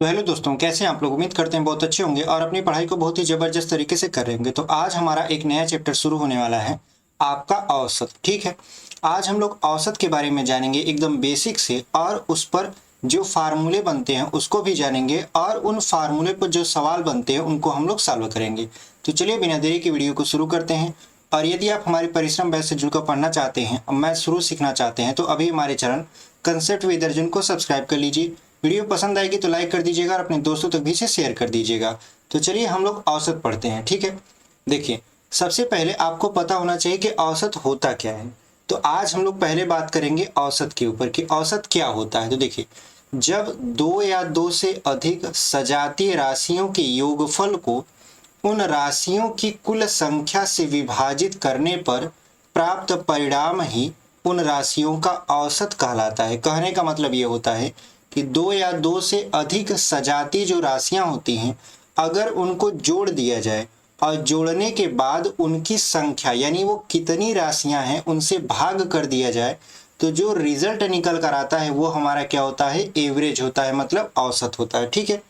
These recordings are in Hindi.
तो हेलो दोस्तों, कैसे हैं आप लोग। उम्मीद करते हैं बहुत अच्छे होंगे और अपनी पढ़ाई को बहुत ही ज़बरदस्त तरीके से कर रहे होंगे। तो आज हमारा एक नया चैप्टर शुरू होने वाला है, आपका औसत। ठीक है, आज हम लोग औसत के बारे में जानेंगे एकदम बेसिक से, और उस पर जो फार्मूले बनते हैं उसको भी जानेंगे, और उन फार्मूले पर जो सवाल बनते हैं उनको हम लोग सॉल्व करेंगे। तो चलिए बिना देरी की वीडियो को शुरू करते हैं। और यदि आप हमारे परिश्रम बैच से जुड़कर पढ़ना चाहते हैं और मैथ शुरू सीखना चाहते हैं तो अभी हमारे चैनल कंसेप्ट विद अर्जुन को सब्सक्राइब कर लीजिए। वीडियो पसंद आएगी तो लाइक कर दीजिएगा और अपने दोस्तों तक भी इसे शेयर कर दीजिएगा। तो चलिए हम लोग औसत पढ़ते हैं। ठीक है, देखिए सबसे पहले आपको पता होना चाहिए कि औसत होता क्या है। तो आज हम लोग पहले बात करेंगे औसत के ऊपर कि औसत क्या होता है। तो देखिए, जब दो या दो से अधिक सजातीय राशियों के योगफल को उन राशियों की कुल संख्या से विभाजित करने पर प्राप्त परिणाम ही उन राशियों का औसत कहलाता है। कहने का मतलब ये होता है कि दो या दो से अधिक सजातीय जो राशियां होती हैं, अगर उनको जोड़ दिया जाए और जोड़ने के बाद उनकी संख्या यानी वो कितनी राशियां हैं उनसे भाग कर दिया जाए, तो जो रिजल्ट निकल कर आता है वो हमारा क्या होता है, एवरेज होता है, मतलब औसत होता है। ठीक है,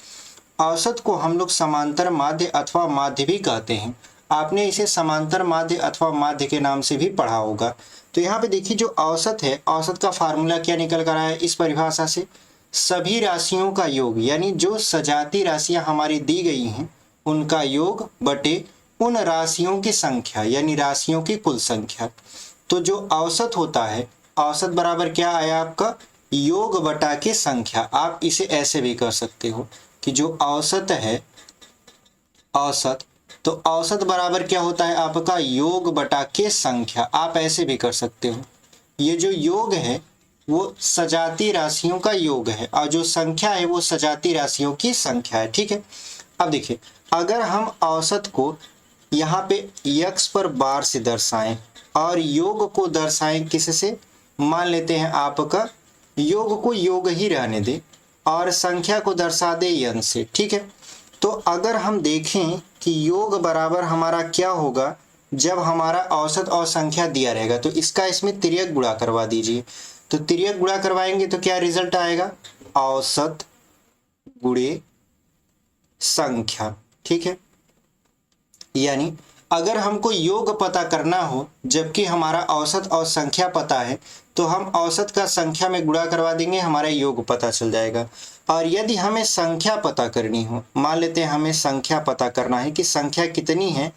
औसत को हम लोग समांतर माध्य अथवा माध्य भी कहते हैं। आपने इसे समांतर माध्य अथवा माध्य के नाम से भी पढ़ा होगा। तो यहाँ पे देखिए, जो औसत है, औसत का फार्मूला क्या निकल कर आया है इस परिभाषा से, सभी राशियों का योग, यानी जो सजाती राशियां हमारी दी गई हैं उनका योग बटे उन राशियों की संख्या, यानी राशियों की कुल संख्या। तो जो औसत होता है, औसत बराबर क्या आया आपका, योग बटा की संख्या। आप इसे ऐसे भी कर सकते हो कि जो औसत है, औसत, तो औसत बराबर क्या होता है आपका, योग बटा के संख्या। आप ऐसे भी कर सकते हो। ये जो योग है वो सजाती राशियों का योग है और जो संख्या है वो सजाती राशियों की संख्या है। ठीक है, अब देखिए, अगर हम औसत को यहाँ पे यक्स पर बार से दर्शाएं और योग को दर्शाएं किससे, मान लेते हैं आपका योग को योग ही रहने दे और संख्या को दर्शा दे यन से। ठीक है, तो अगर हम देखें कि योग बराबर हमारा क्या होगा, जब हमारा औसत और संख्या दिया रहेगा तो इसका इसमें तिर्यक गुणा करवा दीजिए। तो तिर्यक गुणा करवाएंगे तो क्या रिजल्ट आएगा, औसत गुणे संख्या। ठीक है, यानी अगर हमको योग पता करना हो जबकि हमारा औसत और संख्या पता है, तो हम औसत का संख्या में गुणा करवा देंगे, हमारा योग पता चल जाएगा। और यदि हमें संख्या पता करनी हो, मान लेते हैं हमें संख्या पता करना है कि संख्या कितनी है,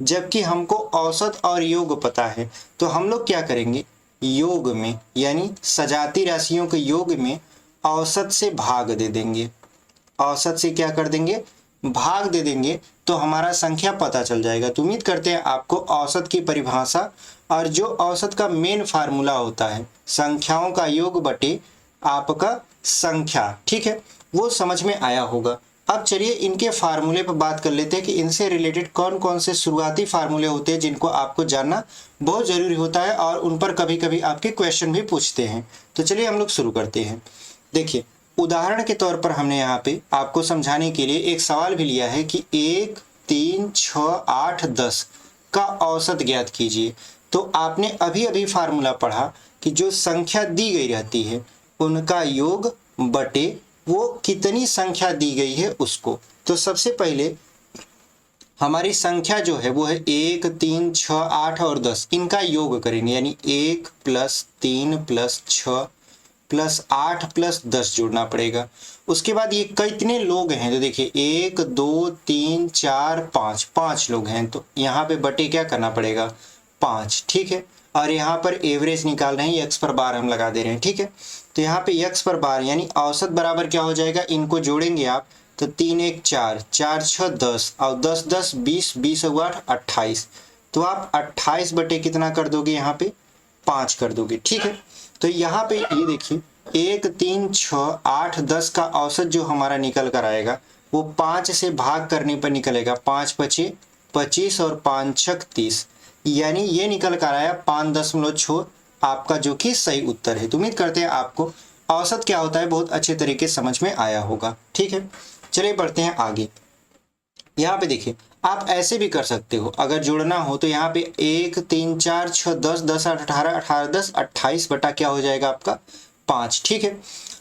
जबकि हमको औसत और योग पता है, तो हम लोग क्या करेंगे, योग में यानी सजाती राशियों के योग में औसत से भाग दे देंगे। औसत से क्या कर देंगे, भाग दे देंगे, तो हमारा संख्या पता चल जाएगा। तो उम्मीद करते हैं आपको औसत की परिभाषा और जो औसत का मेन फार्मूला होता है, संख्याओं का योग बटे आपका संख्या, ठीक है, वो समझ में आया होगा। अब चलिए इनके फार्मूले पर बात कर लेते हैं कि इनसे रिलेटेड कौन कौन से शुरुआती फार्मूले होते हैं जिनको आपको जानना बहुत जरूरी होता है और उन पर कभी कभी आपके क्वेश्चन भी पूछते हैं। तो चलिए हम लोग शुरू करते हैं। देखिए, उदाहरण के तौर पर हमने यहाँ पे आपको समझाने के लिए एक सवाल भी लिया है कि 1, 3, 6, 8, 10 का औसत ज्ञात कीजिए। तो आपने अभी अभी फार्मूला पढ़ा कि जो संख्या दी गई रहती है उनका योग बटे वो कितनी संख्या दी गई है उसको। तो सबसे पहले हमारी संख्या जो है वो है 1, 3, 6, 8 और 10, इनका योग करेंगे, यानी 1 + 3 + 6 + 8 + 10 जोड़ना पड़ेगा। उसके बाद ये कितने लोग हैं, तो देखिए 1, 2, 3, 4, 5, 5 लोग हैं, तो यहाँ पे बटे क्या करना पड़ेगा, 5। ठीक है, और यहाँ पर एवरेज निकाल रहे हैं, यक्स पर बार हम लगा दे रहे हैं। ठीक है, तो यहाँ पे यक्स पर बार यानी औसत बराबर क्या हो जाएगा, इनको जोड़ेंगे आप तो 3, 1, 4, 4, 6, 10 और 10, 10, 20, 20 और 8, 28। तो आप 28 बटे कितना कर दोगे, यहाँ पे 5 कर दोगे। ठीक है, तो यहाँ पे ये देखिए 1, 3, 6, 8, 10 का औसत जो हमारा निकल कर आएगा वो 5 से भाग करने पर निकलेगा, 5 × 5 = 25 और 5 × 6 = 30, यानी ये निकल कर आया 5.6 आपका, जो कि सही उत्तर है। तो उम्मीद करते हैं आपको औसत क्या होता है बहुत अच्छे तरीके समझ में आया होगा। ठीक है, चलिए बढ़ते हैं आगे। यहाँ पे देखिए, आप ऐसे भी कर सकते हो, अगर जोड़ना हो तो यहाँ पे 1, 3, 4, 6, 10, 10, 8, 18, 18, 10, 28 बटा क्या हो जाएगा आपका 5। ठीक है,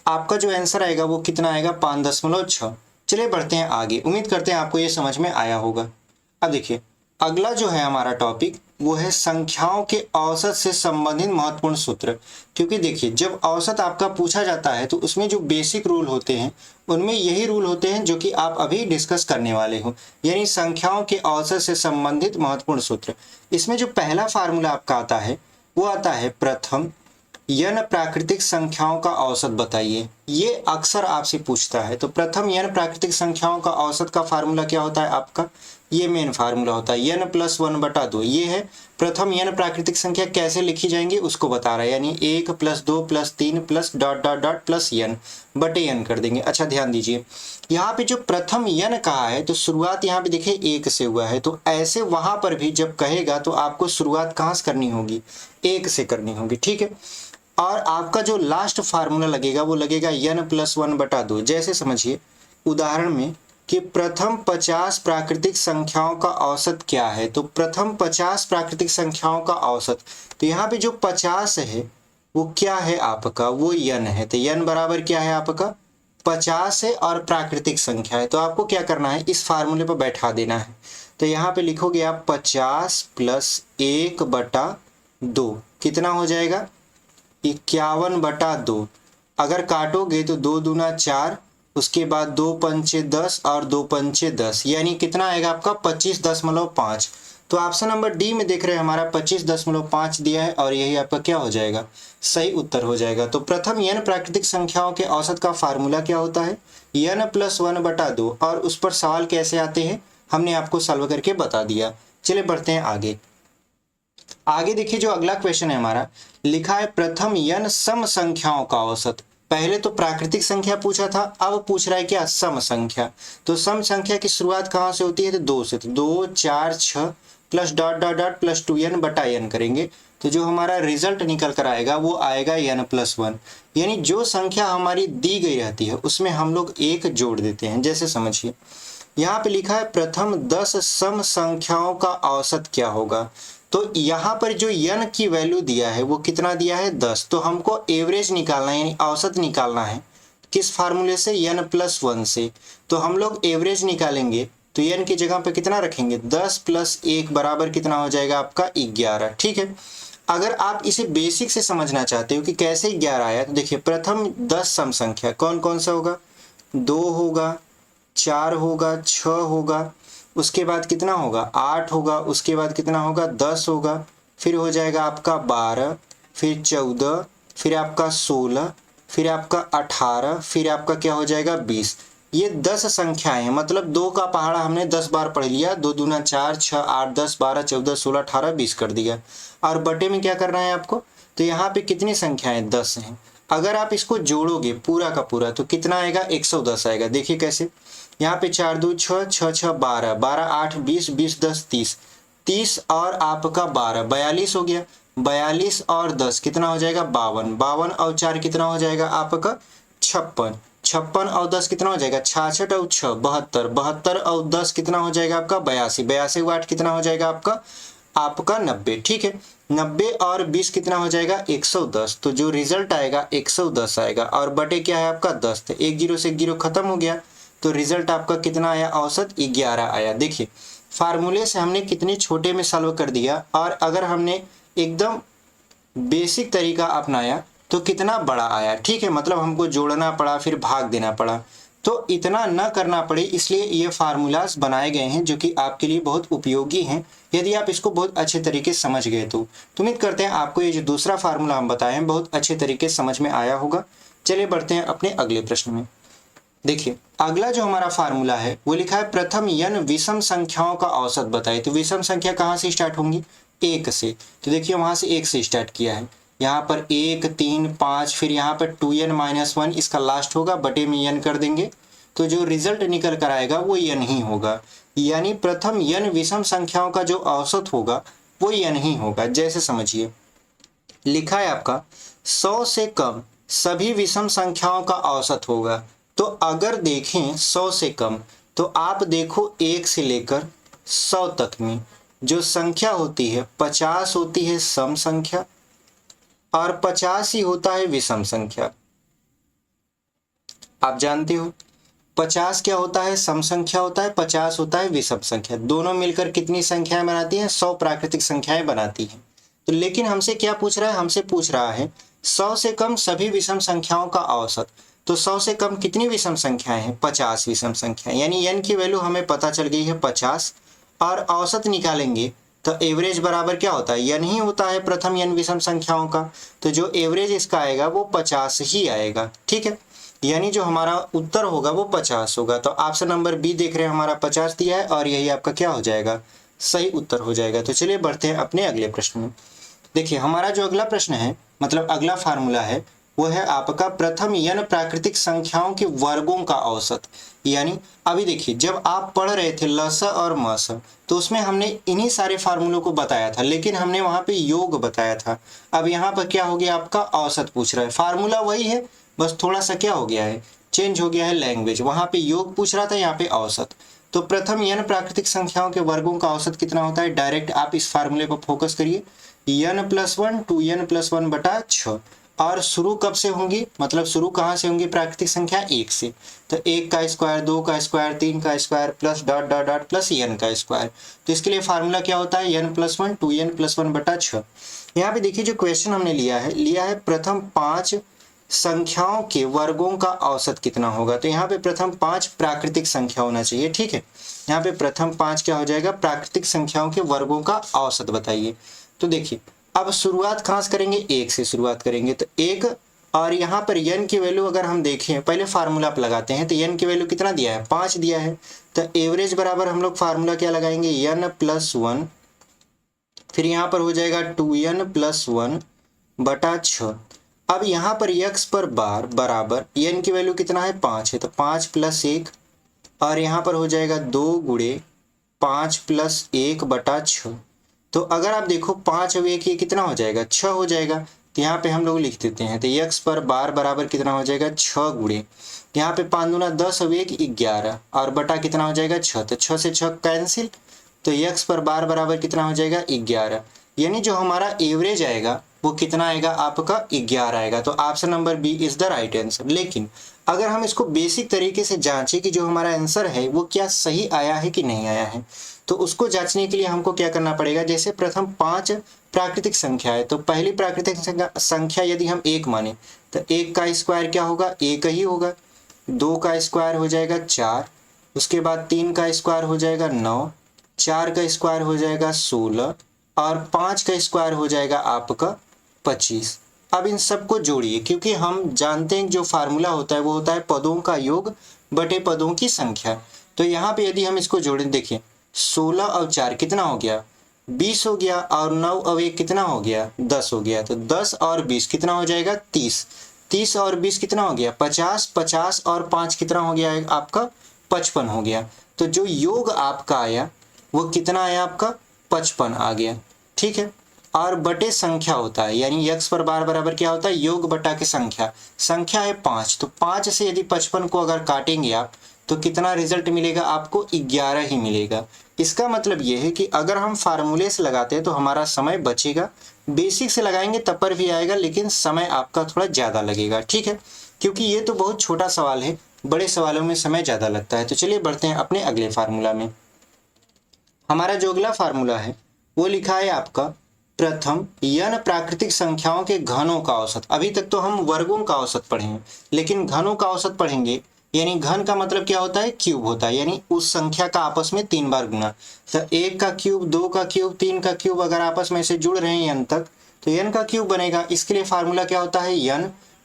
आपका जो आंसर आएगा वो कितना आएगा 5.6। चलिए बढ़ते हैं आगे, उम्मीद करते हैं आपको ये समझ में आया होगा। अब देखिए अगला जो है हमारा टॉपिक वो है संख्याओं के औसत से संबंधित महत्वपूर्ण सूत्र। क्योंकि देखिए जब औसत आपका पूछा जाता है तो उसमें जो बेसिक रूल होते हैं उनमें यही रूल होते हैं जो कि आप अभी डिस्कस करने वाले हो, यानी संख्याओं के औसत से संबंधित महत्वपूर्ण सूत्र। इसमें जो पहला फार्मूला आपका आता है वो आता है प्रथम n प्राकृतिक संख्याओं का औसत बताइए। ये अक्सर आपसे पूछता है। तो प्रथम n प्राकृतिक संख्याओं का औसत का फार्मूला क्या होता है आपका, ये मेन फार्मूला होता है n + 1/2। ये है प्रथम n प्राकृतिक संख्या कैसे लिखी जाएंगी उसको बता रहा है, यानी 1 + 2 + 3 + ... n बटे n कर देंगे। अच्छा ध्यान दीजिए यहाँ पे जो प्रथम n कहा है तो शुरुआत यहाँ पे देखिए 1 से हुआ है, तो ऐसे वहां पर भी जब कहेगा तो आपको शुरुआत कहाँ से करनी होगी, 1 से करनी होगी, ठीक है। और आपका जो लास्ट फार्मूला लगेगा वो लगेगा n + 1/2। जैसे समझिए उदाहरण में कि प्रथम 50 प्राकृतिक संख्याओं का औसत क्या है, तो प्रथम 50 प्राकृतिक संख्याओं का औसत, तो यहाँ पे जो 50 है वो क्या है आपका, वो n है। तो n बराबर क्या है आपका 50 है और प्राकृतिक संख्या है, तो आपको क्या करना है इस फार्मूले पर बैठा देना है। तो यहाँ पे लिखोगे आप 50 + 1/2 कितना हो जाएगा 51/2। अगर काटोगे तो 2 दूना 4, उसके बाद 2 पंचे 10 और 2 पंचे 10, यानी कितना आएगा आपका 25.5। तो ऑप्शन नंबर डी में देख रहे हैं हमारा 25.5 दिया है और यही आपका क्या हो जाएगा, सही उत्तर हो जाएगा। तो प्रथम n प्राकृतिक संख्याओं के औसत का फार्मूला क्या होता है, n + 1/2। और उस पर सवाल कैसे आते हैं हमने आपको सॉल्व करके बता दिया। चलिए बढ़ते हैं आगे। आगे देखिए जो अगला क्वेश्चन है हमारा, लिखा है प्रथम n सम संख्याओं का औसत। पहले तो प्राकृतिक संख्या पूछा था, अब पूछ रहा है क्या, सम संख्या। तो सम संख्या की शुरुआत कहाँ से होती है, तो 2 से। तो 2 4 6 + ... +2n/n करेंगे तो जो हमारा रिजल्ट निकल कर आएगा वो आएगा n + 1। यानी जो संख्या हमारी दी गई रहती है उसमें हम लोग 1 जोड़ देते हैं। जैसे समझिए यहाँ पे लिखा है प्रथम 10 सम संख्याओं का औसत क्या होगा। तो यहाँ पर जो n की वैल्यू दिया है वो कितना दिया है 10, तो हमको एवरेज निकालना है यानी औसत निकालना है किस फार्मूले से, n + 1 से। तो हम लोग एवरेज निकालेंगे तो n की जगह पे कितना रखेंगे 10 + 1 बराबर कितना हो जाएगा आपका 11, ठीक है। अगर आप इसे बेसिक से समझना चाहते हो कि कैसे 11 आया, तो देखिए प्रथम 10 सम संख्या कौन कौन सा होगा, 2 होगा, 4 होगा, 6 होगा, उसके बाद कितना होगा 8 होगा, उसके बाद कितना होगा 10 होगा, फिर हो जाएगा आपका 12, फिर 14, फिर आपका 16, फिर आपका 18, फिर आपका क्या हो जाएगा 20। ये 10 संख्याएं हैं, मतलब 2 का पहाड़ा हमने 10 बार पढ़ लिया। 2 दूना 4, 6 8 10 12 14 16 18 20 कर दिया। और बटे में क्या करना है आपको, तो यहाँ पे कितनी संख्याएं 10 हैं। अगर आप इसको जोड़ोगे पूरा का पूरा तो कितना आएगा 110 आएगा। देखिए कैसे, यहाँ पे 4 2 6 6 6 12 12 8 20 20 10 30 30 और आपका 12 42 हो गया। 42 और 10 कितना हो जाएगा 52 52 और 4 कितना हो जाएगा आपका 56 56 और 10 कितना हो जाएगा 66 और 6 72 72 और 10 कितना हो जाएगा आपका 82 82 और 8 कितना हो जाएगा आपका 90, ठीक है। 90 और 20 कितना हो जाएगा 110। तो जो रिजल्ट आएगा 110 आएगा और बटे क्या है आपका 10, तो 1 0 से 1 0 खत्म हो गया। तो रिजल्ट आपका कितना आया, औसत 11 आया। देखिए फार्मूले से हमने कितने छोटे में सॉल्व कर दिया, और अगर हमने एकदम बेसिक तरीका अपनाया तो कितना बड़ा आया, ठीक है। मतलब हमको जोड़ना पड़ा, फिर भाग देना पड़ा, तो इतना न करना पड़े, इसलिए ये फार्मूलाज बनाए गए हैं जो कि आपके लिए बहुत उपयोगी हैं यदि आप इसको बहुत अच्छे तरीके से समझ गए तो। उम्मीद करते हैं आपको ये जो दूसरा फार्मूला हम बताए हैं बहुत अच्छे तरीके से समझ में आया होगा। चलिए बढ़ते हैं अपने अगले प्रश्न में। देखिए अगला जो हमारा फार्मूला है वो लिखा है प्रथम n विषम संख्याओं का औसत बताइए। तो विषम संख्या कहाँ से स्टार्ट होंगी, 1 से। तो देखिए वहां से 1 से स्टार्ट किया है, यहाँ पर 1 3 5, फिर यहाँ पर 2n - 1 इसका लास्ट होगा, बटे में n कर देंगे तो जो रिजल्ट निकल कर आएगा वो n ही होगा। यानी प्रथम n विषम संख्याओं का जो औसत होगा वो n ही होगा। जैसे समझिए लिखा है आपका 100 से कम सभी विषम संख्याओं का औसत होगा। तो अगर देखें 100 से कम, तो आप देखो 1 से लेकर 100 तक में जो संख्या होती है 50 होती है सम संख्या और 50 ही होता है विषम संख्या। आप जानते हो 50 क्या होता है, सम संख्या होता है, 50 होता है विषम संख्या। दोनों मिलकर कितनी संख्याएं बनाती हैं, 100 प्राकृतिक संख्याएं बनाती हैं। तो लेकिन हमसे क्या पूछ रहा है, हमसे पूछ रहा है 100 से कम सभी विषम संख्याओं का औसत। तो 100 से कम कितनी विषम संख्याएं हैं, 50 विषम संख्याएं, यानी n की वैल्यू हमें पता चल गई है 50। और औसत निकालेंगे तो एवरेज बराबर क्या होता है, n ही होता है प्रथम n विषम संख्याओं का। तो जो एवरेज इसका आएगा वो 50 ही आएगा, ठीक है। यानी जो हमारा उत्तर होगा वो 50 होगा। तो ऑप्शन नंबर बी देख रहे हैं हमारा 50 दिया है और यही आपका क्या हो जाएगा, सही उत्तर हो जाएगा। तो चलिए बढ़ते हैं अपने अगले प्रश्न में। देखिए हमारा जो अगला प्रश्न है, मतलब अगला फार्मूला है, वो है आपका प्रथम n प्राकृतिक संख्याओं के वर्गों का औसत। यानी अभी देखिए जब आप पढ़ रहे थे लस और मस, तो उसमें हमने इन्हीं सारे फार्मूलों को बताया था, लेकिन हमने वहां पे योग बताया था। अब यहाँ पर क्या हो गया, आपका औसत पूछ रहा है। फार्मूला वही है, बस थोड़ा सा क्या हो गया है, चेंज हो गया है लैंग्वेज। वहां पे योग पूछ रहा था, यहाँ पे औसत। तो प्रथम n प्राकृतिक संख्याओं के वर्गों का औसत कितना होता है, डायरेक्ट आप इस फार्मूले पर फोकस करिए। n+1 2n+1 बटा 6। और शुरू कब से होंगी, मतलब शुरू कहाँ से होंगी प्राकृतिक संख्या, 1 से। तो 1 का स्क्वायर, 2 का स्क्वायर, 3 का square plus dot dot dot plus n का स्क्वायर। तो इसके लिए फार्मूला क्या होता है, n+1 2n+1 बटा 6। यहाँ पे देखिए जो क्वेश्चन हमने लिया है प्रथम 5 संख्याओं के वर्गों का औसत कितना होगा। तो यहाँ पे प्रथम 5 प्राकृतिक संख्या होना चाहिए, ठीक है। यहाँ पे प्रथम 5 क्या हो जाएगा, प्राकृतिक संख्याओं के वर्गों का औसत बताइए। तो देखिए अब शुरुआत कहाँ से करेंगे, 1 से शुरुआत करेंगे। तो 1, और यहाँ पर n की वैल्यू अगर हम देखें, पहले फार्मूला आप लगाते हैं, तो n की वैल्यू कितना दिया है, 5 दिया है। तो एवरेज बराबर हम लोग फार्मूला क्या लगाएंगे, n+1, फिर यहाँ पर हो जाएगा 2n+1 बटा 6। अब यहाँ पर x पर बार बराबर n की वैल्यू कितना है, 5 है, तो 5 + 1, और यहाँ पर हो जाएगा 2 × 5 + 1 बटा 6। तो अगर आप देखो 5 और 1 ये कितना हो जाएगा, 6 हो जाएगा। तो यहाँ पे हम लोग लिख देते हैं, तो x पर बार बराबर कितना हो जाएगा, 6 × यहाँ पे 5 दूना 10 और 1 11, और बटा कितना हो जाएगा 6। तो 6 से 6 कैंसिल, तो x पर बार बराबर कितना हो जाएगा, 11। यानी जो हमारा एवरेज आएगा वो कितना आएगा, आपका 11 आएगा। तो option number B is the right answer. लेकिन अगर हम इसको बेसिक तरीके से जांचें कि जो हमारा आंसर है वो क्या सही आया है कि नहीं आया है, तो उसको जांचने के लिए हमको क्या करना पड़ेगा, जैसे प्रथम 5 प्राकृतिक संख्या है, तो पहली प्राकृतिक संख्या यदि हम 1 माने, तो 1 का स्क्वायर क्या होगा, 1 ही होगा। 2 का स्क्वायर हो जाएगा 4, उसके बाद 3 का स्क्वायर हो जाएगा 9, 4 का स्क्वायर हो जाएगा 16, और 5 का स्क्वायर हो जाएगा आपका 25। अब इन सबको जोड़िए, क्योंकि हम जानते हैं जो फार्मूला होता है वो होता है पदों का योग बटे पदों की संख्या। तो यहाँ पे यदि हम इसको जोड़ें, देखिए 16 और 4 कितना हो गया, 20 हो गया, और 9 और 1 कितना हो गया, 10 हो गया। तो 10 और 20 कितना हो जाएगा, 30। 30 और 20 कितना हो गया, 50। 50 और 5 कितना हो गया आपका, 55 हो गया। तो जो योग आपका आया वो कितना आया आपका, 55 आ गया, ठीक है। और बटे संख्या होता है, यानी x पर बार बराबर क्या होता है, योग बटा के संख्या। संख्या है 5, तो 5 से यदि 55 को अगर काटेंगे आप, तो कितना रिजल्ट मिलेगा आपको, 11 ही मिलेगा। इसका मतलब यह है कि अगर हम फार्मूले से लगाते हैं तो हमारा समय बचेगा, बेसिक से लगाएंगे तब पर भी आएगा, लेकिन समय आपका थोड़ा ज़्यादा लगेगा, ठीक है। क्योंकि ये तो बहुत छोटा सवाल है, बड़े सवालों में समय ज़्यादा लगता है। तो चलिए बढ़ते हैं अपने अगले फार्मूला में। हमारा जो अगला फार्मूला है वो लिखा है आपका प्रथम n प्राकृतिक संख्याओं के घनों का औसत। अभी तक तो हम वर्गों का औसत पढ़े हैं, लेकिन घनों का औसत पढ़ेंगे। यानी घन का मतलब क्या होता है, क्यूब होता है, यानी उस संख्या का आपस में 3 बार गुना। तो 1 का क्यूब, 2 का क्यूब, 3 का क्यूब अगर आपस में से जुड़ रहे हैं n तक, तो n का क्यूब बनेगा। इसके लिए फार्मूला क्या होता है,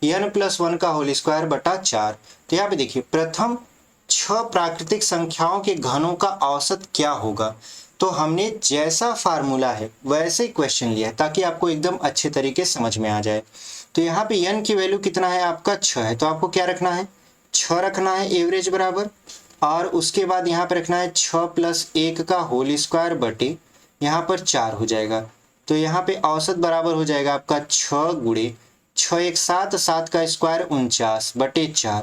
n+1 का होल स्क्वायर बटा 4। तो यहाँ पे देखिए प्रथम 6 प्राकृतिक संख्याओं के घनों का औसत क्या होगा। तो हमने जैसा फार्मूला है वैसे ही क्वेश्चन लिया है, ताकि आपको एकदम अच्छे तरीके से समझ में आ जाए। तो यहाँ पे n की वैल्यू कितना है आपका, 6 है, तो आपको क्या रखना है, 6 रखना है एवरेज बराबर, और उसके बाद यहाँ पे रखना है 6 + 1 का होल स्क्वायर बटे यहाँ पर 4 हो जाएगा। तो यहाँ पे औसत बराबर हो जाएगा आपका 6 × 6 1 7, 7 का स्क्वायर 49 बटे 4।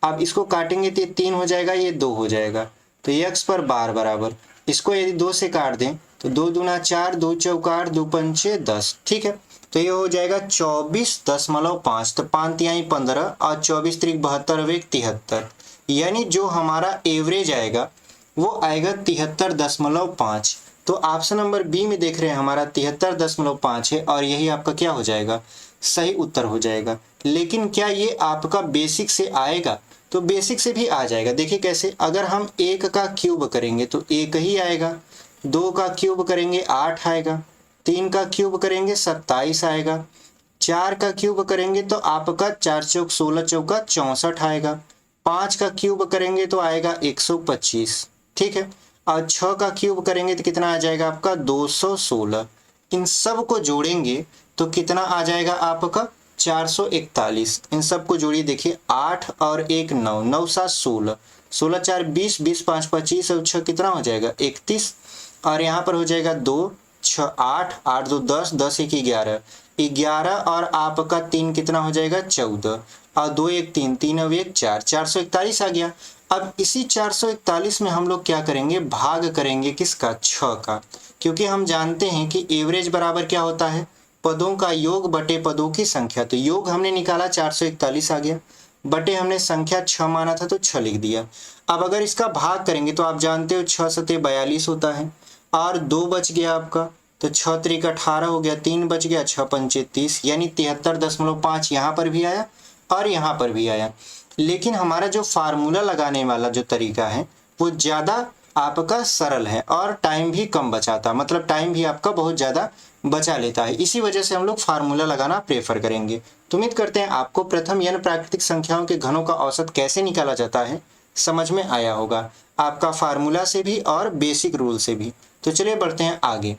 अब इसको काटेंगे तो 3 हो जाएगा, ये 2 हो जाएगा। तो x पर बार बराबर, इसको यदि 2 से काट दें तो 2 दूना 4, 2 चौका 8, 2 पंचे 10, ठीक है। तो ये हो जाएगा 24.5। तो 5 तिहाई 15 और 24 त्रिक 72 और 1 73, यानी जो हमारा एवरेज आएगा वो आएगा 73.5। तो ऑप्शन नंबर बी में देख रहे हैं हमारा 73.5 है और यही आपका क्या हो जाएगा, सही उत्तर हो जाएगा। लेकिन क्या ये आपका बेसिक से आएगा, तो बेसिक से भी आ जाएगा। देखिए कैसे, अगर हम 1 का क्यूब करेंगे तो 1 ही आएगा, 2 का क्यूब करेंगे 8 आएगा, 3 का क्यूब करेंगे 27 आएगा, 4 का क्यूब करेंगे तो आपका 4 चौक 16 चौका 64 आएगा, 5 का क्यूब करेंगे तो आएगा 125, ठीक है। और 6 का क्यूब करेंगे तो कितना आ जाएगा आपका 216। इन सब को जोड़ेंगे तो कितना आ जाएगा आपका 441। इन सब को जोड़िए, देखिए 8 और 1 9, 9 7 16, 16 4 20, 20 5 25 और 6 कितना हो जाएगा 31, और यहाँ पर हो जाएगा 2 6 8, 8 2 10, 10 1 11, 11 और आपका 3 कितना हो जाएगा 14, और 2 1 3, 3 और 1 4, 441 आ गया। अब इसी 441 में हम लोग क्या करेंगे, भाग करेंगे किसका, 6 का, क्योंकि हम जानते हैं कि एवरेज बराबर क्या होता है, पदों का योग बटे पदों की संख्या। तो योग हमने निकाला 441 आ गया, बटे हमने संख्या 6 माना था तो 6 लिख दिया। अब अगर इसका भाग करेंगे तो आप जानते हो 6 सते 42 होता है, और 2 बच गया आपका, तो 6 त्रिक 18 हो गया, 3 बच गया, 6 पंचे 30, यानी 73.5 यहाँ पर भी आया और यहाँ पर भी आया। लेकिन हमारा जो फार्मूला लगाने वाला जो तरीका है वो ज़्यादा आपका सरल है और टाइम भी कम बचाता, मतलब टाइम भी आपका बहुत ज़्यादा बचा लेता है। इसी वजह से हम लोग फार्मूला लगाना प्रेफर करेंगे। तो उम्मीद करते हैं आपको प्रथम यानी प्राकृतिक संख्याओं के घनों का औसत कैसे निकाला जाता है समझ में आया होगा, आपका फार्मूला से भी और बेसिक रूल से भी। तो चलिए बढ़ते हैं आगे।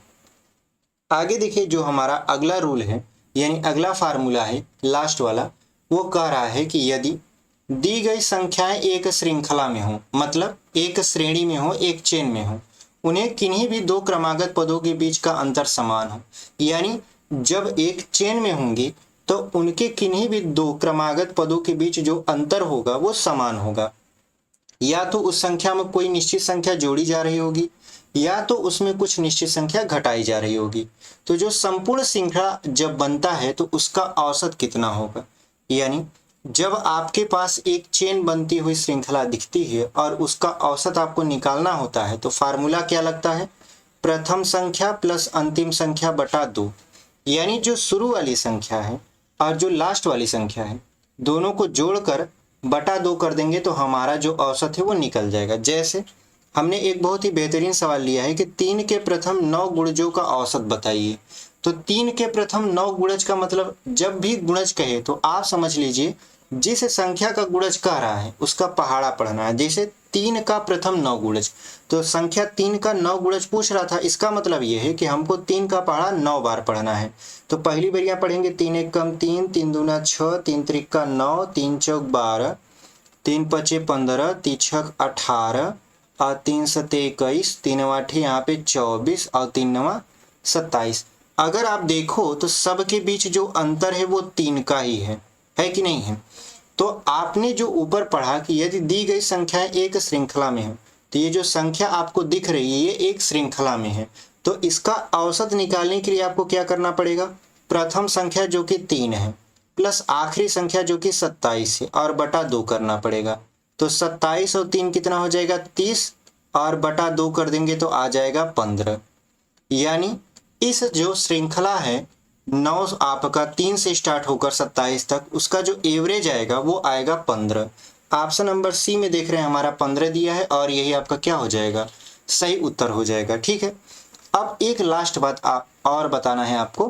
आगे देखिए, जो हमारा अगला रूल है यानी अगला फार्मूला है लास्ट वाला, वो कह रहा है कि यदि दी गई संख्याएं एक श्रृंखला में हो, मतलब एक श्रेणी में हो, एक चेन में हो, उन्हें किन्हीं भी दो क्रमागत पदों के बीच का अंतर समान हो, यानी जब एक चेन में होंगी तो उनके किन्हीं भी दो क्रमागत पदों के बीच जो अंतर होगा वो समान होगा। या तो उस संख्या में कोई निश्चित संख्या जोड़ी जा रही होगी या तो उसमें कुछ निश्चित संख्या घटाई जा रही होगी। तो जो संपूर्ण श्रृंखला जब बनता है तो उसका औसत कितना होगा, यानी जब आपके पास एक चेन बनती हुई श्रृंखला दिखती है और उसका औसत आपको निकालना होता है तो फार्मूला क्या लगता है, प्रथम संख्या प्लस अंतिम संख्या बटा 2, यानी जो शुरू वाली संख्या है और जो लास्ट वाली संख्या है दोनों को जोड़कर बटा 2 कर देंगे तो हमारा जो औसत है वो निकल जाएगा। जैसे हमने एक बहुत ही बेहतरीन सवाल लिया है कि 3 के प्रथम 9 गुणजों का औसत बताइए। तो 3 के प्रथम 9 गुणज का मतलब जब भी गुणज कहे तो आप समझ लीजिए जिस संख्या का गुणज कह रहा है उसका पहाड़ा पढ़ना है। जैसे 3 का प्रथम 9 गुणज, तो संख्या 3 का 9 गुणज पूछ रहा था, इसका मतलब ये है कि हमको 3 का पहाड़ा 9 बार पढ़ना है। तो पहली बार पढ़ेंगे 3 1 कम 3, 3 दूना 6, 3 त्रिक का 9, 3 चौक 12, 3 पचे 15, 3 छक 18 और 3 सते 21, 3 आठे यहाँ पे 24 और 3 नवा 27। अगर आप देखो तो सबके बीच जो अंतर है वो 3 का ही है कि नहीं है। तो आपने जो ऊपर पढ़ा कि यदि दी गई संख्याएं एक श्रृंखला में हो, तो ये जो संख्या आपको दिख रही है ये एक श्रृंखला में है, तो इसका औसत निकालने के लिए आपको क्या करना पड़ेगा, प्रथम संख्या जो कि 3 है प्लस आखिरी संख्या जो कि 27 है और बटा 2 करना पड़ेगा। तो 27 और 3 कितना हो जाएगा 30 और बटा 2 कर देंगे तो आ जाएगा 15। यानी इस जो श्रृंखला है 9 आपका 3 से स्टार्ट होकर 27 तक, उसका जो एवरेज आएगा वो आएगा 15। ऑप्शन नंबर सी में देख रहे हैं हमारा 15 दिया है और यही आपका क्या हो जाएगा, सही उत्तर हो जाएगा। ठीक है। अब एक लास्ट बात और बताना है आपको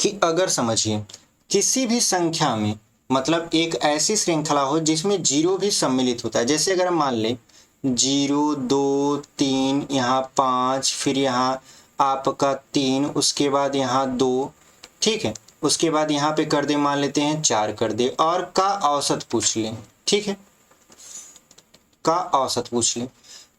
कि अगर समझिए किसी भी संख्या में, मतलब एक ऐसी श्रृंखला हो जिसमें जीरो भी सम्मिलित होता है, जैसे अगर हम मान लें 0 2 3 यहाँ 5 फिर यहाँ आपका 3 उसके बाद यहाँ 2, ठीक है, उसके बाद यहाँ पे कर दे मान लेते हैं 4 कर दे और का औसत पूछ लें, ठीक है, का औसत पूछ लें।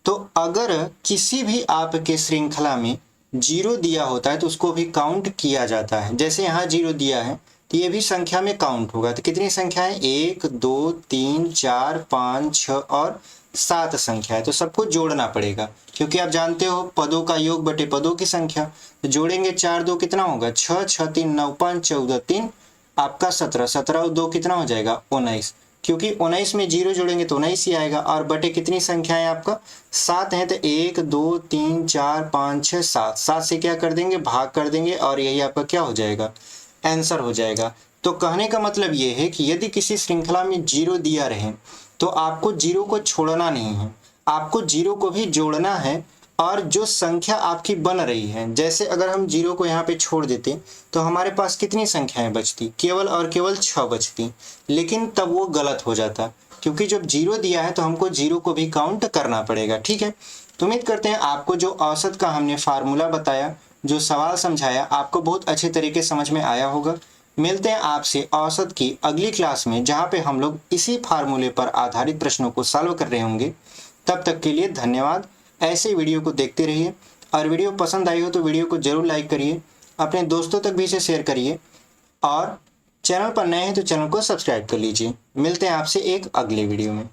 तो अगर किसी भी आपके श्रृंखला में 0 दिया होता है तो उसको भी काउंट किया जाता है। जैसे यहाँ 0 दिया है तो ये भी संख्या में काउंट होगा। तो कितनी संख्या है? 1 2 3 4 5 6 और 7 संख्या है। तो सबको जोड़ना पड़ेगा, क्योंकि आप जानते हो पदों का योग बटे पदों की संख्या। तो जोड़ेंगे 4 2 कितना होगा? 6 6 3 9 5 14 3 आपका 17, 17 और 2 कितना हो जाएगा? 19, क्योंकि 19 में 0 जोड़ेंगे तो 19 ही आएगा। और बटे कितनी संख्या है आपका? 7 है। तो 1 2 3 4 5 6 7, 7 से क्या कर देंगे? भाग कर देंगे और यही आपका क्या हो जाएगा? आंसर हो जाएगा। तो कहने का मतलब ये है कि यदि किसी श्रृंखला में 0 दिया रहे तो आपको 0 को छोड़ना नहीं है, आपको 0 को भी जोड़ना है। और जो संख्या आपकी बन रही है, जैसे अगर हम 0 को यहाँ पे छोड़ देते तो हमारे पास कितनी संख्याएं बचती? केवल और केवल 6 बचती। लेकिन तब वो गलत हो जाता, क्योंकि जब 0 दिया है तो हमको 0 को भी काउंट करना पड़ेगा। ठीक है, तो उम्मीद करते हैं आपको जो औसत का हमने फार्मूला बताया, जो सवाल समझाया, आपको बहुत अच्छे तरीके समझ में आया होगा। मिलते हैं आपसे औसत की अगली क्लास में, जहाँ पे हम लोग इसी फार्मूले पर आधारित प्रश्नों को सॉल्व कर रहे होंगे। तब तक के लिए धन्यवाद। ऐसे वीडियो को देखते रहिए, और वीडियो पसंद आई हो तो वीडियो को जरूर लाइक करिए, अपने दोस्तों तक भी इसे शेयर करिए, और चैनल पर नए हैं तो चैनल को सब्सक्राइब कर लीजिए। मिलते हैं आपसे एक अगले वीडियो में।